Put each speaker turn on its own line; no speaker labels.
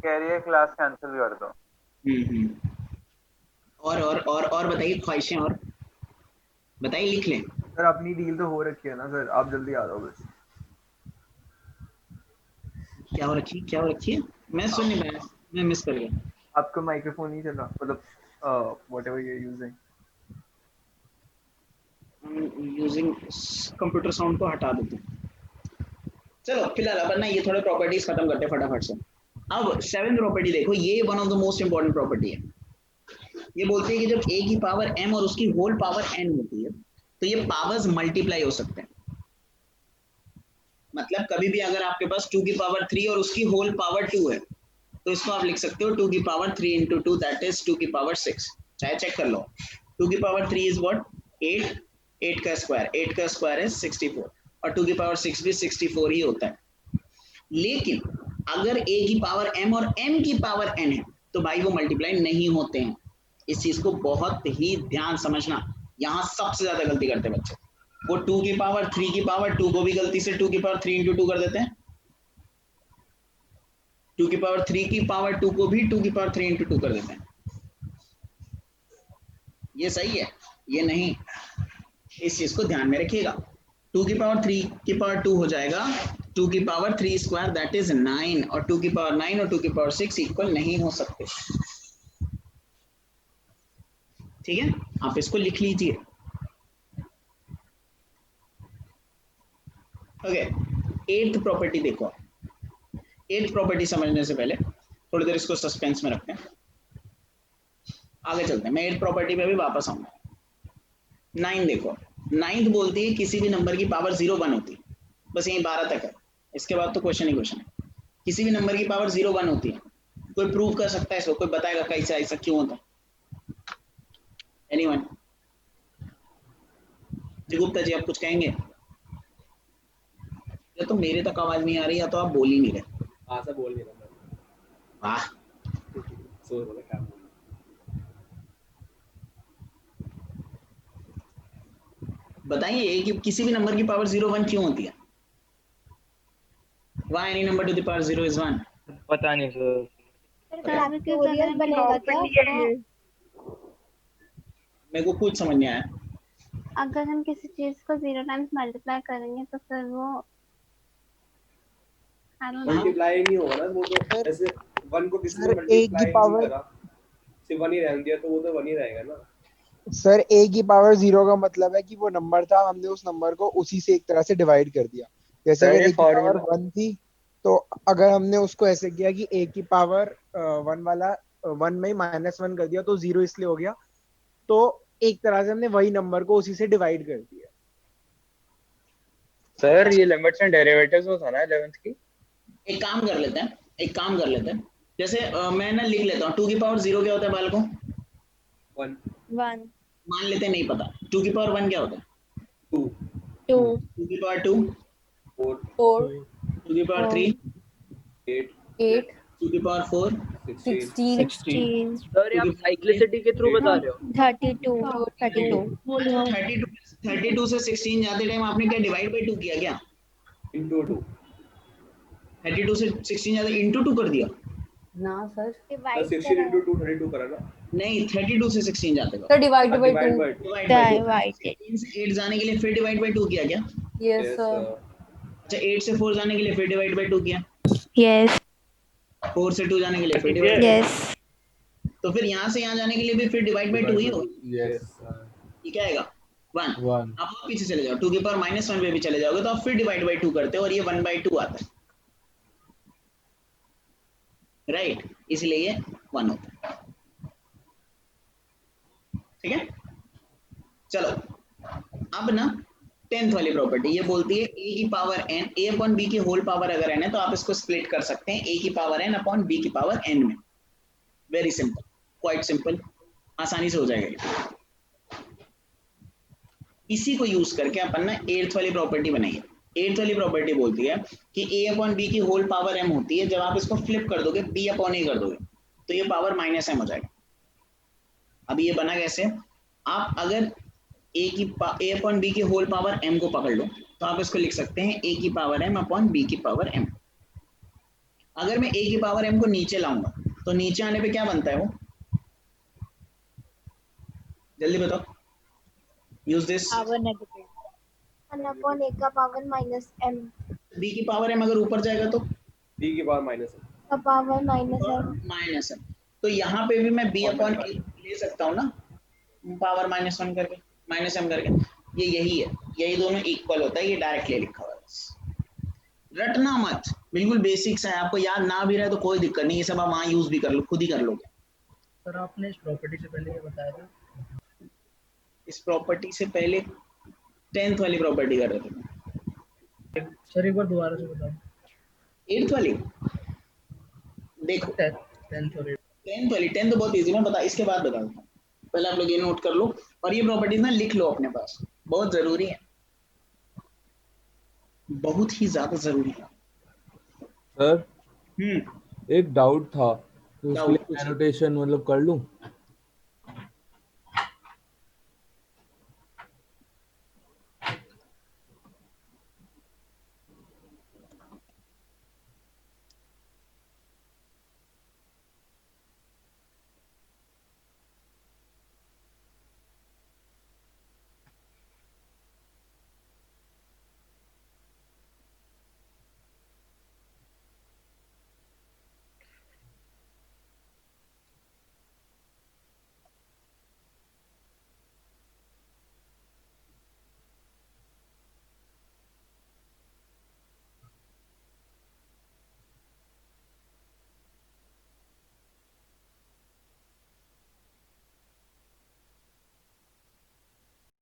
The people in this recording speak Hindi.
कह रही है क्लास कैंसिल कर दो।
हम्म। और बताइए ख्वाहिशें, और बताइए, लिख लें।
सर अपनी डील तो हो रखी है ना सर, आप जल्दी आ जाओ बस।
क्या हो रखी है? मैं सुन नहीं पाया, मैं मिस कर गया।
आपका माइक्रोफोन नहीं चल रहा, मतलब whatever you are using.
Using computer sound को हटा देते हैं। चलो फिलहाल अपन ना ये थोड़े प्रॉपर्टीज खत्म करते हैं फटाफट से। अब सेवन प्रॉपर्टी देखो, ये one of the most important property है। ये बोलती है कि जब ए की पावर m और उसकी होल पावर n होती है तो ये पावर्स मल्टीप्लाई हो सकते हैं। मतलब कभी भी अगर आपके पास 2 की पावर 3 और उसकी होल पावर 2 है तो इसको आप लिख सकते हो 2 की पावर 3 इंटू 2 दैट इज 2 की पावर 6। चाहे चेक कर लो, 2 की पावर 3 इज व्हाट 8, 8 का स्क्वायर है 64 और 2 की पावर 6 भी 64 ही होता है। लेकिन अगर a की पावर m और m की पावर n है तो भाई वो मल्टीप्लाई नहीं होते हैं। इस चीज को बहुत ही ध्यान समझना, यहाँ सबसे ज्यादा गलती करते हैं बच्चे। वो 2 की पावर 3 की पावर 2 को भी गलती से 2 की पावर 3 इंटू 2 कर देते हैं, 2 की पावर 3 की पावर 2 को भी 2 की पावर 3 इंटू 2 कर देते हैं। ये सही है? ये नहीं, इस चीज को ध्यान में रखिएगा। 2 की पावर 3 की पावर 2 हो जाएगा 2 की पावर 3 स्क्वायर दैट इज 9 और 2 की पावर 9 और 2 की पावर 6 इक्वल नहीं हो सकते। ठीक है, आप इसको लिख लीजिए। ओके, एट्थ प्रॉपर्टी देखो। एट्थ प्रॉपर्टी समझने से पहले थोड़ी देर इसको सस्पेंस में रखते हैं, आगे चलते हैं। मैं एट्थ प्रॉपर्टी पे भी वापस आऊंगा। 9 देखो, 9th बोलती है किसी भी नंबर की पावर 0 1 होती है, बस यही 12 तक है, इसके बाद तो क्वेश्चन ही क्वेश्चन है। किसी भी नंबर की पावर 0 1 होती है, कोई प्रूव कर सकता है इसको? कोई बताएगा कैसे ऐसा क्यों होता है? एनीवन? जी गुप्ता जी आप कुछ कहेंगे? या तो मेरे तक आवाज नहीं आ रही या तो आप बोल ही नहीं रहे।
हाँ सर बोल नहीं रहा।
वाह,
सो बोला क्या बोल।
बताइए कि किसी भी नंबर की पावर 0 1 क्यों होती है? Why any number to the power 0 is 1?
पता नहीं सर।
फैक्टोरियल बनेगा क्या उसका?
मेरे को कुछ समझ नहीं आया।
अगर हम किसी चीज को 0 टाइम्स मल्टीप्लाई करेंगे तो फिर वो
मल्टीप्लाई नहीं होगा ना, वो तो ऐसे 1 को किसी ने
सर ए की
मल्टीप्लाई नहीं
पावर
करा, सिर्फ 1 ही रहने दिया तो वो तो 1 ही रहेगा ना।
सर ए की पावर 0 का मतलब है कि वो नंबर था, हमने उस नंबर को उसी से एक तरह से डिवाइड कर दिया। जैसे
सर
अगर
ये
ए की पावर
फॉर्मूला
1 थी तो अगर हमने उसको ऐसे किया कि ए की पावर 1 वाला 1 में -1 कर दिया तो 0 इसलिए हो गया, तो एक तरह से हमने वही नंबर को उसी से डिवाइड कर दिया।
सर ये लिमिट्स एंड डेरिवेटिव्स वो था ना 11th की।
एक काम कर लेते हैं, जैसे मैं ना लिख लेता हूँ 2 की पावर 0 क्या होता है बालकों?
1
मान लेते हैं नहीं पता। 2 की पावर 1 क्या होता है?
2
2 की पावर 2
4
2 की पावर 3
8
2 की पावर 4
16
सर ये आप साइक्लिसिटी के थ्रू बता रहे हो?
32 से 16 जाते टाइम आपने क्या डिवाइड बाय 2 किया क्या?
इंटू 2
32 से 16 जाते इंटू 2 कर दिया
ना सर,
16 इंटू 2 32 करा ना।
नहीं, 32 से 16 जाते
तो डिवाइड बाय 2।
डिवाइड बाय 16 से 8 जाने के लिए फिर डिवाइड बाय 2 किया क्या?
Yes sir.
अच्छा 8 से 4 जाने के लिए फिर डिवाइड बाय 2 किया?
यस
4 से 2 जाने के लिए फिर डिवाइड
यस
तो फिर यहाँ से यहाँ जाने के लिए भी फिर डिवाइड बाय 2 ही होगा।
यस
ये क्या आएगा 1। आप पीछे चले जाओ 2 की पावर -1 पे भी चले जाओगे तो आप फिर डिवाइड बाय 2 करते हो और ये 1/2 आता है, राइट? इसलिए ये 1 होता है। ठीक है, चलो अब ना 10th वाली प्रॉपर्टी ये बोलती है a की power n, a upon b की होल पावर अगर n है तो आप इसको स्प्लिट कर सकते हैं a की पावर n अपॉन b की पावर n में। वेरी सिंपल, क्वाइट सिंपल, आसानी से हो जाएगा। इसी को यूज करके अपन ना 8th वाली प्रॉपर्टी बनाइए। 8th वाली प्रॉपर्टी बोलती है कि a अपॉन b की होल पावर m होती है, जब आप इसको फ्लिप कर दोगे b अपॉन a कर दोगे तो ये पावर -m हो जाएगा। अब ये बना कैसे? आप अगर a अपॉन b की होल पावर m को पकड़ लो तो आप इसको लिख सकते हैं a की पावर m अपॉन b की पावर m। अगर मैं a की पावर m को नीचे लाऊंगा तो नीचे आने पे क्या बनता है वो, जल्दी बताओ, use this.
Power negative 1 upon a का पावर माइनस m
b की पावर m अगर ऊपर जाएगा तो
b की पावर माइनस है।
का power minus m
minus m। तो यहाँ पे भी मैं b अपॉन a ले सकता हूँ ना, पावर -1 करके, -m करके। ये यही है, यही दोनों इक्वल होता है, ये डायरेक्टली लिखा हुआ है बस। रटना मत, बिल्कुल बेसिक्स है, आपको याद ना भी रहे तो कोई दिक्कत नहीं, ये सब आप वहाँ यूज भी कर लो, खुद ही कर लोगे।
सर आपने इस प्रॉपर्टी से पहले ये बताया था।
इस प्रॉपर्टी से पहले 10th वाली प्रॉपर्टी कर रहे थे।
सर एक बार दोबारा से बताओ।
8th वाली देखो,
10th और
10th वाली, 10th तो बहुत इजी है, बता इसके बाद बता देता हूँ। पहले आप लोग ये नोट कर लो और ये प्रॉपर्टीज ना लिख लो अपने पास, बहुत जरूरी है, बहुत ही ज्यादा जरूरी है।
सर एक डाउट था, तो उसके
Doubt
लिए
पूछो।
एनोटेशन मतलब कर लूं?